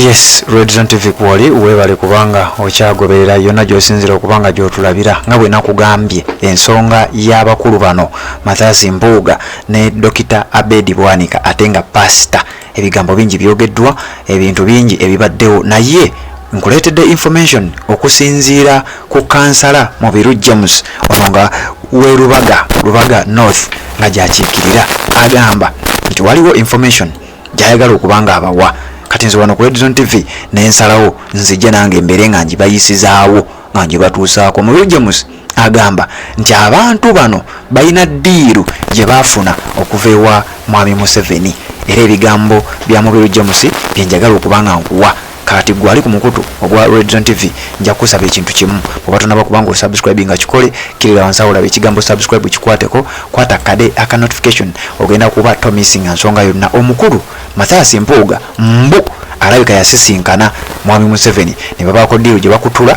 Yes, Redzone TV kwali webale kubanga okyagoberera yonna gy'osinzira okubanga gy'otulabira nga bwe nakugambye ensonga y'abakulu bano Mathias Mpuuga ne Dr. Abedi Bwanika ate nga pastor. Ebigambo bingi byogeddwa, ebintu bingi ebibaddewo, naye nkuleetedde information okusinziira ku kansala Mubiru James ono nga we Lubaga North nga gyakiikirira agamba nti waliwo information gyayagala okubanga abawa. Kati nze wano ku Redzone TV n'ensalawo nzije nange embere nga ngibayisizaawo nga ngibatuusaako. Mubiru James agamba nti abantu bano balina ddiiru gye baafuna okuva ewa Mwami Museveni, era ebigambo bya Mubiru James bye njagala okubanga nkuwa. Kati gwali ku mukutu ogwa Redzone TV nja kusaba ekintu kimu, bwe batonaba kubanga osubscribe nga kikole kirira wansi awo olaba ekigambo subscribe kikwateko, kwata kade aka notification ogenda kuba to missing nsonga yonna. Omukulu Mathias Mpuuga mbu alabika yasisinkana Mwami Museveni ne babaako ddiiru gye bakutula.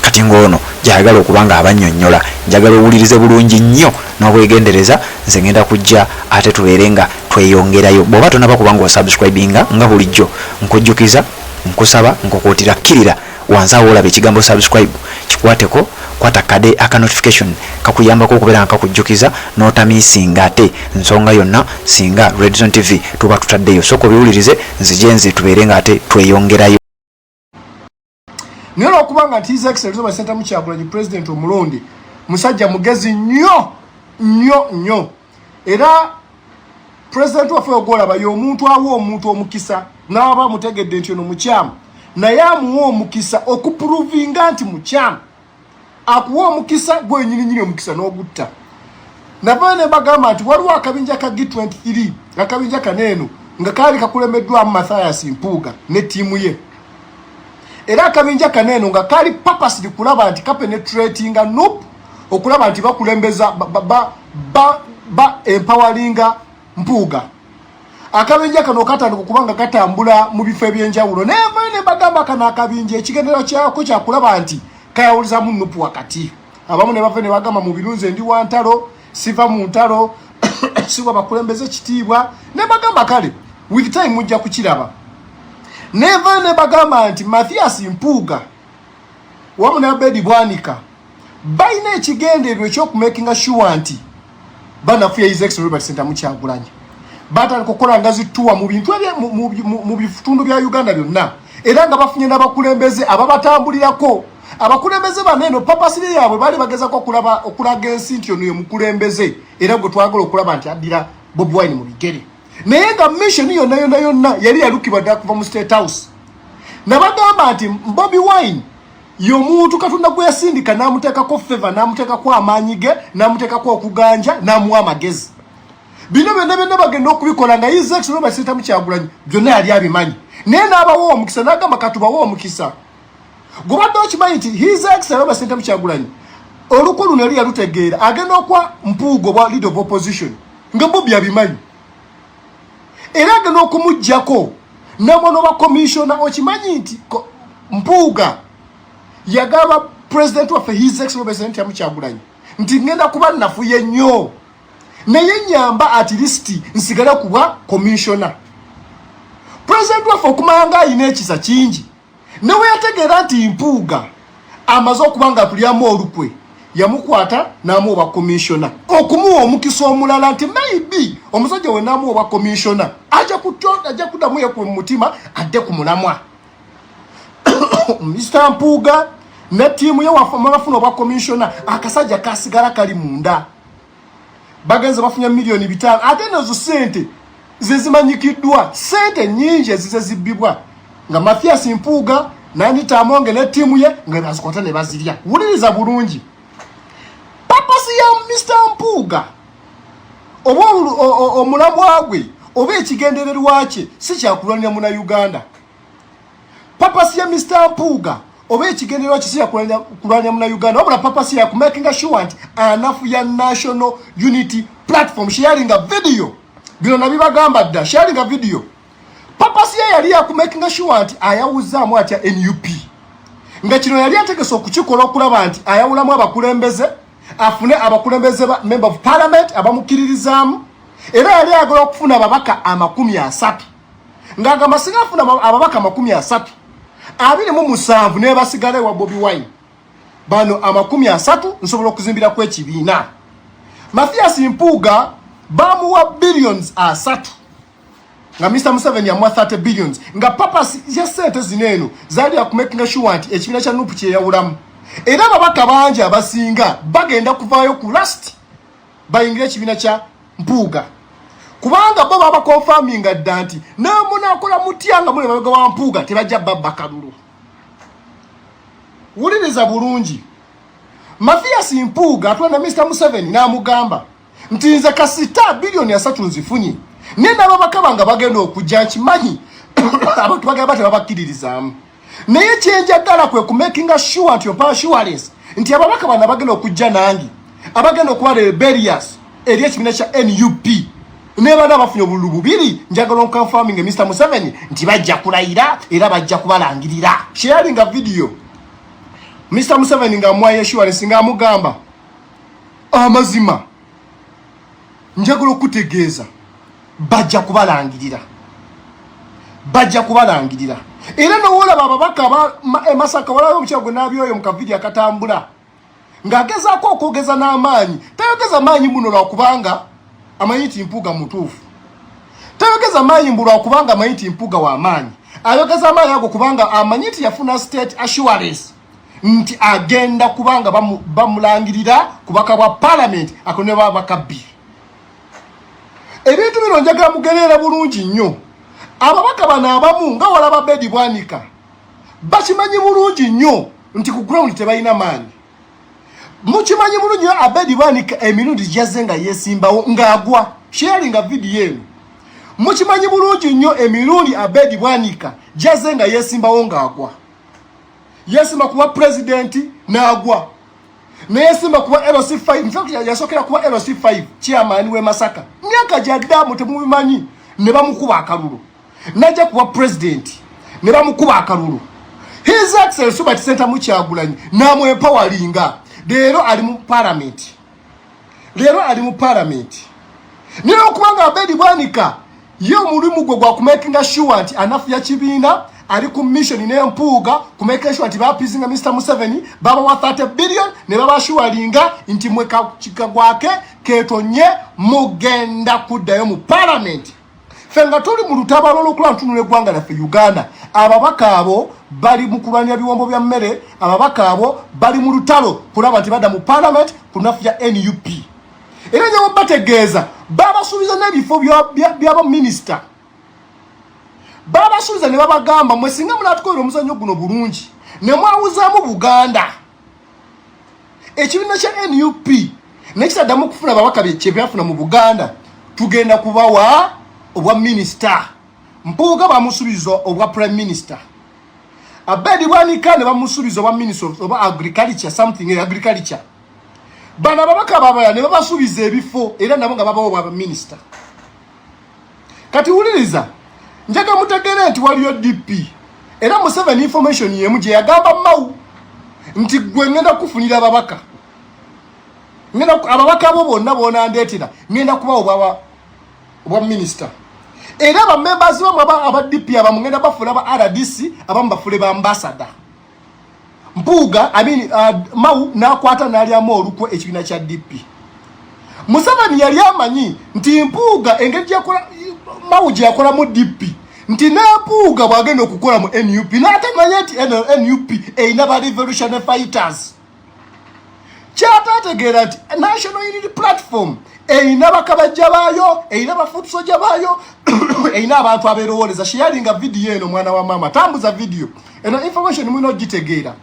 Kati ng'ono gyayagala okubanga abannyonnyola, njagala owulirize bulungi nnyo n'obwegendereza. Nze ngenda kujja ate tubeere nga tweyongerayo. Bw'oba tonaba kubanga osubscribinga nga bulijjo nkujjukiza, nkusaba, nkukuutira kkirira wansi awo olaba ekigambo subscribe kikwateko, kwata kade aka notification kakuyambako okubeera nga kakujjukiza n'otamisinga ate nsonga yonna singa Redzone TV tuba tutaddeyo. Soko biwulirize nzijenzi tubeere nga ate tweyongerayo. Niyo okubanga nti His Excellency Robert Ssentamu Kyagulanyi President omulonde musajja mugezi nnyo era President waffe ogolaba y'omuntu awa omuntu omukisa n'aba mutegedde nti ono mukyamu naye amuwa omukisa okupuruvinga nti mukyamu, akuwa omukisa gwenyininyini omukisa n'ogutta. Nava ne bagamba nti waliwo akabinja ka G23 akabinja kaneeno nga kaali kakulemeddwamu Mathias Mpuuga ne ttiimu ye, era akabinja kaneeno nga kaali purposely kulaba nti kapenetratinga NUP okulaba nti bakulembeza ba empoweringa Mpuuga. Akabinja kano katandika kubanga katambula mu bifo ebyenjawulo ne bagamba kana akabinja ekigendera kyako kyakulaba nti kayawuliza mu NUP wakati. Abamu ne bava ne bagamba mu birunze ndi wa ntalo siva mu ntalo siwa bakulembeze kitiibwa ne bagamba kale with time mujja kukiraba. Neva ne bagamba nti Mathias Mpuuga wamu ne Abedi Bwanika balina ekigendererwa ekyokumakinga sure nti banafuya His Excellency Robert Ssentamu Kyagulanyi batandika okukola nga zituwa mu bintu mu bitundu bya Uganda byonna, era nga bafunye n'abakulembeze ababatambulirako. Abakulembeze baneeno papasiri yaabwe bali bagezako okulaga ensi nti ono ye mukulembeze era gwe twagala okulaba nti addira Bobi Wine mu bigere. Naye nga mission yonna yali yalukibwa ddala kuva mu State House. Nabagamba nti Bobi Wine y'omuntu Katonda gwe yasindika n'amuteekako favor, n'amuteekako amaanyi ge, n'amuteekako okuganja, n'amuwa amagezi. Bino byonna bagenda okubikola nga His Excellency Robert Ssentamu Kyagulanyi byonna yali abimanyi. Naye n'abawa omukisa n'agamba katubawa omukisa. Gobadde okimanyi nti His Excellency Robert Ssentamu Kyagulanyi olukulu yali yalutegeera agenda okwa Mpuuga obwa leader of opposition nga Bobi abimanyi. Era agenda okumuggyako n'amono ba commissioner. Okimanyi nti Mpuuga yagaba president waffe His Excellency Robert Ssentamu Kyagulanyi nti ngenda kuba nafuye nnyo naye nyamba at least nsigala kuba commissioner. President waffe okumanga ayina ekisa kingi newe yategeera nti Mpuuga amaze okubanga atulyamu olukwe yamukwata n'amuwa ba commissioner okumuwa omukisa omulala nti maybe omusajja we n'amuwa ba commissioner ajja kuddamu ye ku mutima adde ku mulamwa. Mr. Mpuuga ne ttiimu ye wafuna obwa commissioner akasajja kasigala kali munda bagenze bafunya milioni 5 ate nazo sente zezimanyikiddwa, sente nyingi ezizibbibwa nga Mathias Mpuuga n'Anita Amonge ne ttiimu ye nga bazikwata ne bazirya. Wuliriza bulungi papasi ya Mr. Mpuuga oba omulamwa gwe oba ekigendererwa kye si kyakulwanira muna Uganda. Papasi ya Mr. Mpuuga oba ekigendererwa kye si kyakulwanira muna Uganda, wabula papasi ya kumakinga sure nti anafu ya National Unity Platform sharing a video. Bino nabibagamba dda sharing a video. Papasi yali yakumakinga sure nti ayawuzaamu atya NUP nga kino yali ategese okukikola okulaba nti ayawulamu abakulembeze, afune abakulembeze ba member of parliament abamukiririzaamu, era yali agala okufuna ababaka 30 nganga masigafuna ababaka 30 abiri mu musanvu ne basigale wa Bobi Wine bano 30 nsobola okuzimbira ku ekibiina Mathias Mpuuga bamuwa billions 3 nga Mr. Museveni amwa 30 billions nga purpose ya sente zineno zali akumakinga sure nti ekibiina kya NUP kye yawulamu era ababaka bangi abasinga bagenda kuvaayo ku last bayingira ekibiina kya Mpuuga kubanga bo baba confirming nti namuna akola mutyanga mule babega wa Mpuuga tebajja babba kalulu wuliriza bulungi Mathias Mpuuga atwana Mr. Museveni namugamba nti nze kasita bilioni 3 nzifunye nenda ababaka banga bagenda okujja nkimanyi abantu bagenda batebabakiririzamu naye kyenjagala kwe kumakinga sure nti opa assurance nti ababaka bana bagenda okujja nangi abagenda okuba rebellious eri ekibiina kya NUP neba nabafunye obululu bubiri njagala confirming Mr. Museveni nti bajja kulayira era bajja kubalangirira sharing a video Mr. Museveni nga mwaye assurance nga amugamba amazima njagala okutegeeza bajja kubalangirira era nowola bababaka Masaka walayo omukyagwe nabyoyo mu kavidiyo akatambula ng'agezaako okwogeza n'amaanyi tayogeza maanyi muno lwakubanga amanyi nti Mpuuga mutuufu tayogeza maanyi mbu lwakubanga amanyi nti Mpuuga w'amaanyi ayogeza amaanyi ago kubanga amanyi nti yafuna state assurance nti agenda kubanga bamulangirira kubaka bwa parliament akone babaka B ebintu bino njagala mugerera bulungi nnyo ababaka bano abamu nga walaba Bedi Bwanika bakimanyi bulungi nnyo nti ku ground tebalina maanyi mukimanyi bulungi nnyo Abedi Bwanika emirundi gyaze nga yesimbawo ng'agwa sharing a video eno mukimanyi bulungi nnyo emirundi Abedi Bwanika gyaze nga yesimbawo ng'agwa yesimba kuba president n'agwa neyesimba kuba LC5 yasokera kuba LC5 chairman we Masaka myaka gyaddamu temubimanyi ne bamukuba akalulu najja kuba president ne bamukuba akalulu his excellency Robert Center Kyagulanyi namwe empoweringa leero ali mu parliament niyo kubanga Abedi Bwanika yo mulimu gwe gwa kumakinga sure nti anafu ya kibiina ali ku mission ne Mpuuga kumeka sure nti bapizinga Mr. Museveni baba wa 30 billion ne baba shualinga nti mweka kikagwake ketonye mugenda kuddayo mu parliament fenga tuli mu lutabalo lokula ntunule gwanga na Uganda ababaka abo bali mu kulwanya biwombo bya mmere ababaka abo bali mu lutalo kulaba nti bada mu parliament kunafu ya NUP era nyo bategeeza baba subiza n'ebifo byaba minister baba subiza ne babagamba mwesinga mulatukoera omuzanyo guno bulungi ne mwawuzaamu Buganda ekibiina kya NUP nekitaddamu kufuna babaka kye byafuna mu Buganda tugenda kubawa obwa minister Mpuuga bamusubiza obwa prime minister Abedi Bwanika ne bamusubiza obwa minister of agriculture something agriculture bana babaka babaya ne babasubiza ebifo era nabo nga babawo bwa minister kati uliriza njaga mutegere nti waliyo DP era Museveni information yemu gye yagamba Mau nti gwe ngenda kufunira babaka ngenda ababaka abo bonna ndetira ngenda kubawo obwa minister era ba members aba DP aba ngenda bafula ba RDC abamba fule ba ambassador Mpuuga Mau nakwata nali amolukwe ekibiina kya DP Museveni yali amanyi nti Mpuuga engeri yakola Mau gye yakola mu DP nti ne Mpuuga bwagenda okukola mu NUP n'atamanya nti NUP eyina ba revolutionary fighters kyatategeera nti National Unity Platform eyina bakabajja baayo eyina bafutusoja baayo eyina abantu abeerowoleza sharinga video eno mwana wa mama tambuza video eno information mwino gitegeera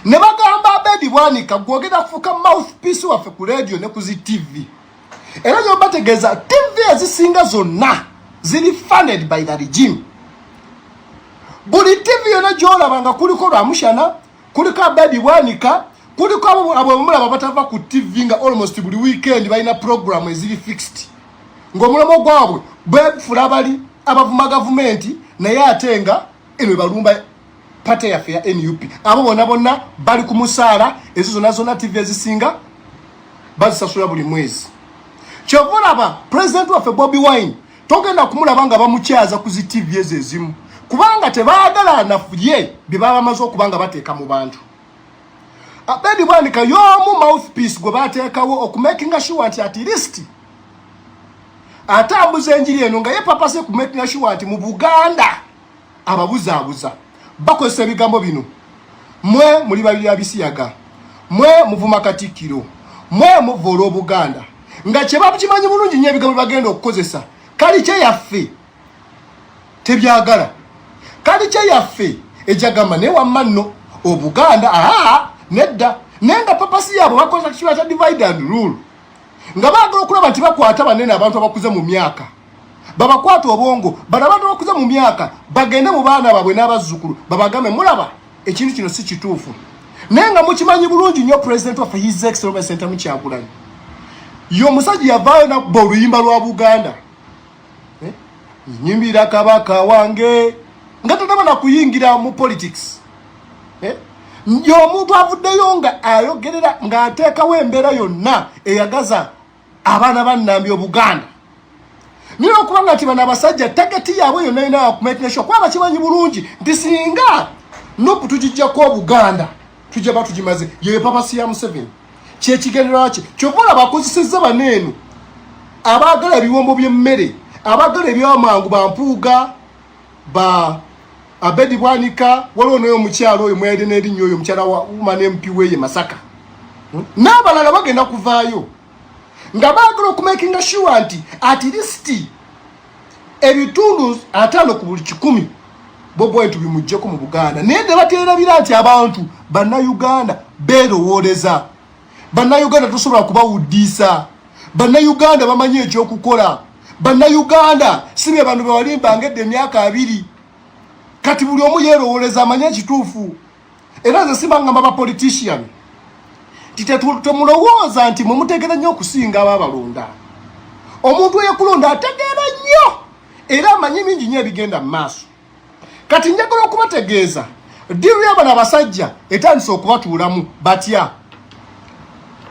ne bagamba Abedi Bwanika gwogera kufuka mouthpiece waffe ku radio ne ku TV era nyo bategeeza TV ezisinga zonna zili funded by the regime buli TV yona gyolabanga kuliko Lwamushana kuliko Abedi Bwanika kuliko abomulaba batava ku TV nga almost buli weekend balina program ezili fixed ng'omulamo gwabwe befula bali abavuma government naye atenga eno balumba pate yaffe ya NUP abo bonna bali ku musaala ezo zonna TV ezisinga bazisasula buli mwezi kyovulaba president waffe Bobi Wine togenda kumulaba nga bamukyaza ku zi TV ezimu kubanga tebaagala anafuye bibaba amaze okubanga bateeka mu bantu. Abedi Bwanika yomu mouthpiece gwe bateekawo okumakinga sure nti at least atambuza enjiri eno nga ye papase kumakinga sure nti mu Buganda ababuzaabuza bakozesa ebigambo bino. Mwe muli babiri abisiyaga, mwe muvuma Katikkiro, mwe muvoola Obuganda nga kye bakimanyi bulungi nnyo ebigambo bagenda okukozesa. Kali kye yaffe tebyagala, kali kye yaffe ejagamba ne wammanno Obuganda nedda nenga papasi yabo bakoza kiwa cha divide and rule nga bagala okulaba nti bakwata banene abantu abakuze mu myaka babakwata obwongo bana abantu abakuze mu myaka bagende mu baana babwe n'abazzukulu babagame mulaba ekintu kino si kituufu. Nenga mukimanyi bulungi nnyo president of his excellency Ntami Kyagulanyi yo musajja yavaayo na boluyimba lwa Buganda nyimbira kabaka wange nga tataba na kuyingira mu politics yo omuntu avuddeyo nga ayogerera nga ateekawo embeera yonna eyagaza abaana bannambi Obuganda. Niyo okubanga ati bana abasajja tageti yaabwe yonna yonna akumetenesho kuba bakimanyi bulungi nti singa nopu tugijjako Obuganda tujja batugimaze yewe papasi ya Museveni kyekigendera kye kyovula bakozesezza baneenu abaagala ebiwombo by'emmere abaagala ebyamangu bampuuga ba Abedi Bwanika waliwo nayo omukyalo oyo mwede n'erinnyo oyo omukyala wa Woman MP weye Masaka n'abalala bagenda kuvaayo nga baagala okumakinga sure nti at least ebitundu 5 ku buli 100 bobo etu bimujjeko mu Buganda naye ne bateerabira nti abantu bannayuganda beerowooleza, bannayuganda tosobola kubawuddisa, bannayuganda bamanyi ekyokukola, bannayuganda si bye bantu bewalimbangedde emyaka 2 kati buli omu yeerowooleza amanye ekituufu. Era nze sibangamba ba politician temulowooza nti mumutegeera nnyo okusinga ababalonda. Omuntu eyekulonda ategeera nnyo era amanyi mingi nnyo ebigenda mu maaso. Kati njagala okubategeeza diru y'abana abasajja etandise okubatuulamu batya.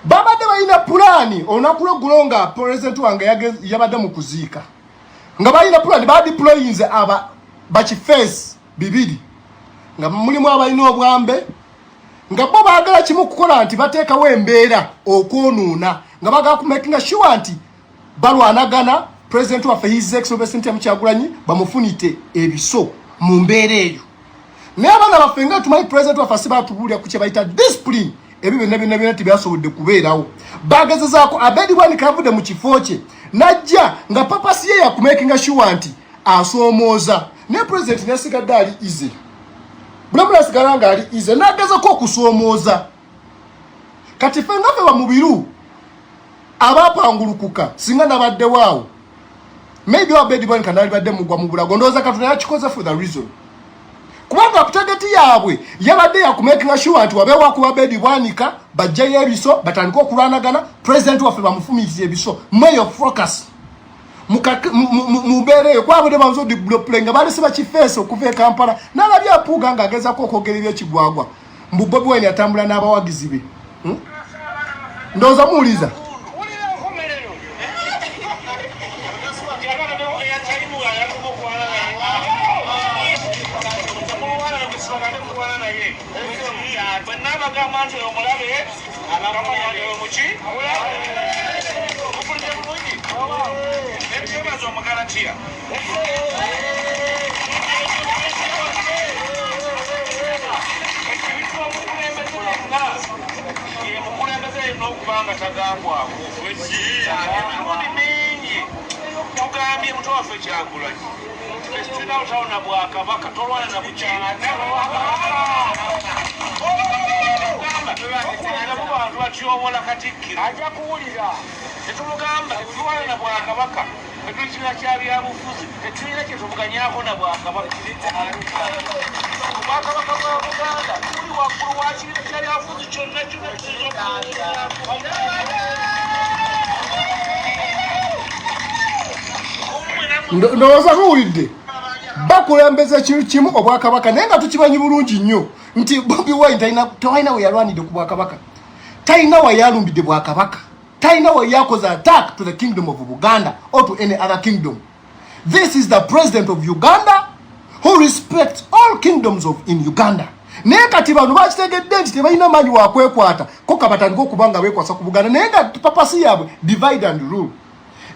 Babadde balina pulaani olunaku lw'eggulo nga president wange yabadde mu kuziika nga balina pulaani badiployinze bakifeesi 2 nga mulimu abalina obwambe nga bo baagala kimu kukola nti bateekawo embeera okwonuuna nga bagala kumakinga sure nti balwanagana president waffe his excellency Ntami Kyagulanyi bamufunite ebiso mu mbeera eyo. Naye abaana baffe nga tumanyi president waffe asibatubulira ku kye bayita discipline ebyo byonna tibyasobodde kubeerawo. Bagezezaako Abedi Bwanika avudde mu kifo kye najja nga papasi ye yakumakinga sure nti asoomooza ne president nesigadde ali ize bulabula asigala nga ali ize nagezako okusoomooza. Kati ffe nga ffe bamubiru abapangulukuka singa nabadde waawo maybe Abedi Bwanika nalibadde mugwa mu bulago ndowooza Katonda yakikoze for the reason kubanga kutageti yaabwe yabadde yakumakinga sure nti wabeewo akuba Abedi Bwanika bajjayo ebiso batandika okulwanagana president waffe bamufumirize ebiso mayo focus mubere eyo kwabudde banzo developing nga bali siba kifeesi okuva e Kampala n'alabye apuuga nga agezako okwogera ebyekigwagwa mbu Bobi Wine atambula n'abawagizi be ndowooza muwuliza tugambye muto waffe Kyagulanyi tulina otawona Bwakabaka tolwana na bukyala bantu batyobola Katikkiro ajja kuwulira tetumugamba tetulwana na Bwakabaka etulina kyabyabufuzi tetulina kyetuvuganyako na Bwakabaka. Bwakabaka bwa Buganda tuli waggulu wa kibiina kyabyabufuzi kyonna ndowooza kuwulidde bakulembeza kimu Obwakabaka naye nga tukimanyi bulungi nnyo nti Bobi Wine tewalina we yalwanidde ku Bwakabaka, talina we yalumbidde Bwakabaka, talina we yakoze attack to the kingdom of Buganda or to any other kingdom. This is the president of Uganda who respects all kingdoms in Uganda. Naye kati bano bakitegedde nti tebalina maanyi wa kwekwata ko kabatandika okubanga beekwasa ku Buganda naye nga papasi yaabwe divide and rule.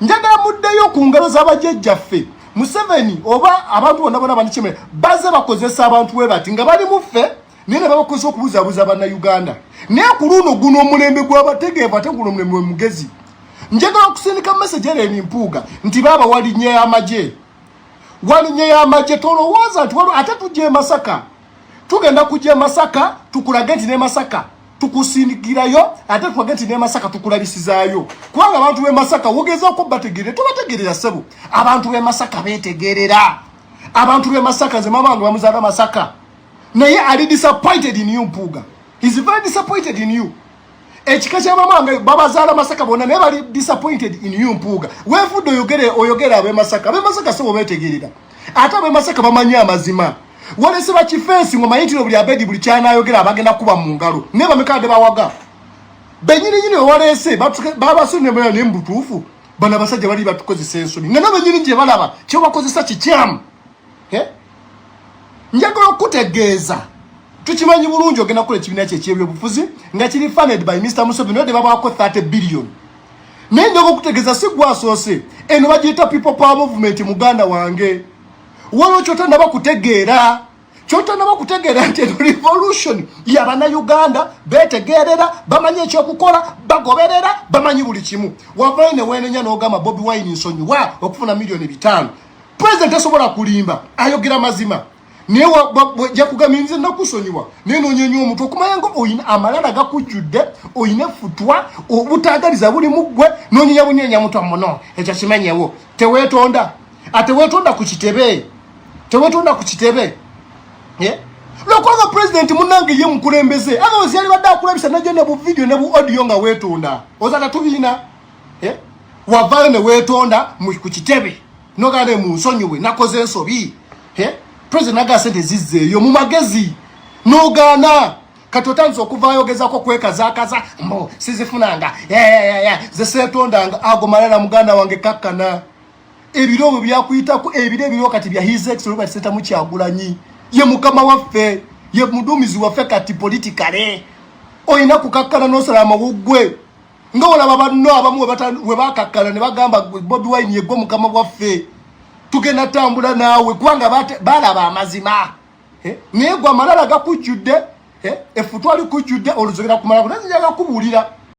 Njagala muddeyo ku ngalo z'abajjajjaffe Museveni oba abantu bonna bonna banikimere baze bakozesa abantu we bati nga bali muffe naye ne babakozesa okubuzaabuza Bannayuganda. Naye ku luno guno omulembe gw'abategeevu ate guno omulembe mugezi. Njagala okusindika message eri Mpuuga nti baba walinnya y'amagye. Walinnya y'amagye tolowooza nti ate tujje Masaka. Tugenda kujja Masaka tukulage nti ne Masaka tukusindikirayo ate tukage nti ne Masaka tukulabisizaayo. Kubanga abantu be Masaka wogeza ko bategerera tubategerera sebo. Abantu be Masaka betegerera. Abantu be Masaka ze mama wange bamuzaala Masaka. Naye ali disappointed in you Mpuuga. He's very disappointed in you. Ekika kya mama wange babazaala Masaka bonna naye bali disappointed in you Mpuuga. Weefudde oyogera abe Masaka. Abe Masaka sebo betegerera. Ate abe Masaka bamanyi amazima. Wale seba chifensi ngoma yitiro buli abedi buli cyana ayogera abagenda kuba mu ngalo neba mekade bawaga benyini nyine wale se baba sunne moyo ne mbutufu bana basajja bali batukozesa ensoni ngana benyini nje balaba cyo bakozesa kikyam njagala okutegeeza tukimanyi bulungi ogenda kule kibina kye kyebyo bufuzi nga kiri funded by Mr. Museveni ode baba ko 30 billion nende okutegeeza sigwa sose eno bagita people power movement muganda wange. Walo chotanda bakutegeera nti revolution ya Bannayuganda betegerera bamanye ekyokukola bagoberera bamanyi buli kimu. Wavaine wenenya n'ogamba Bobi Wine nsonyiwa okufuna milioni 5. President asobola kulimba ayogera mazima naye jakugambye nakusonyiwa naye nonyenye omuntu okumanya ngo oyina amalala gakujjudde oyina futwa obutagaliza buli mugwe nonyenya bunyenya muntu amono ekyo kimanyewo teweetonda ate weetonda ku kitebe. Tewetonda ku kitebe. Lokoza president munange ye mukulembeze. Abo ziyali badda akulabisa naje ne bu video ne bu audio nga wetonda. Ozaka tubina. Wavale ne wetonda mu ku kitebe. Nogale mu nsonyiwe nakoze ensobi. President aga sente zizze yo mu magezi. Nogana katotanzo okuvaayo gezako kwekaza mbo sizifunanga. Zesetondanga agomalala muganda wange kakkana. Ebirobo byakuyitako ebiro kati bya his excellence seta mu Kyagulanyi ye mukama waffe ye mudumizi waffe kati politically oyina kukakkana n'osalama wugwe nga olaba banno abamu we bakakkana ne bagamba Bobi Wine ye gwo mukama waffe tugenda tambula naawe kubanga balaba amazima naye gwa amalala gakujjudde efutwali kujjudde oluzogera kumala kunazijjaga kubuulira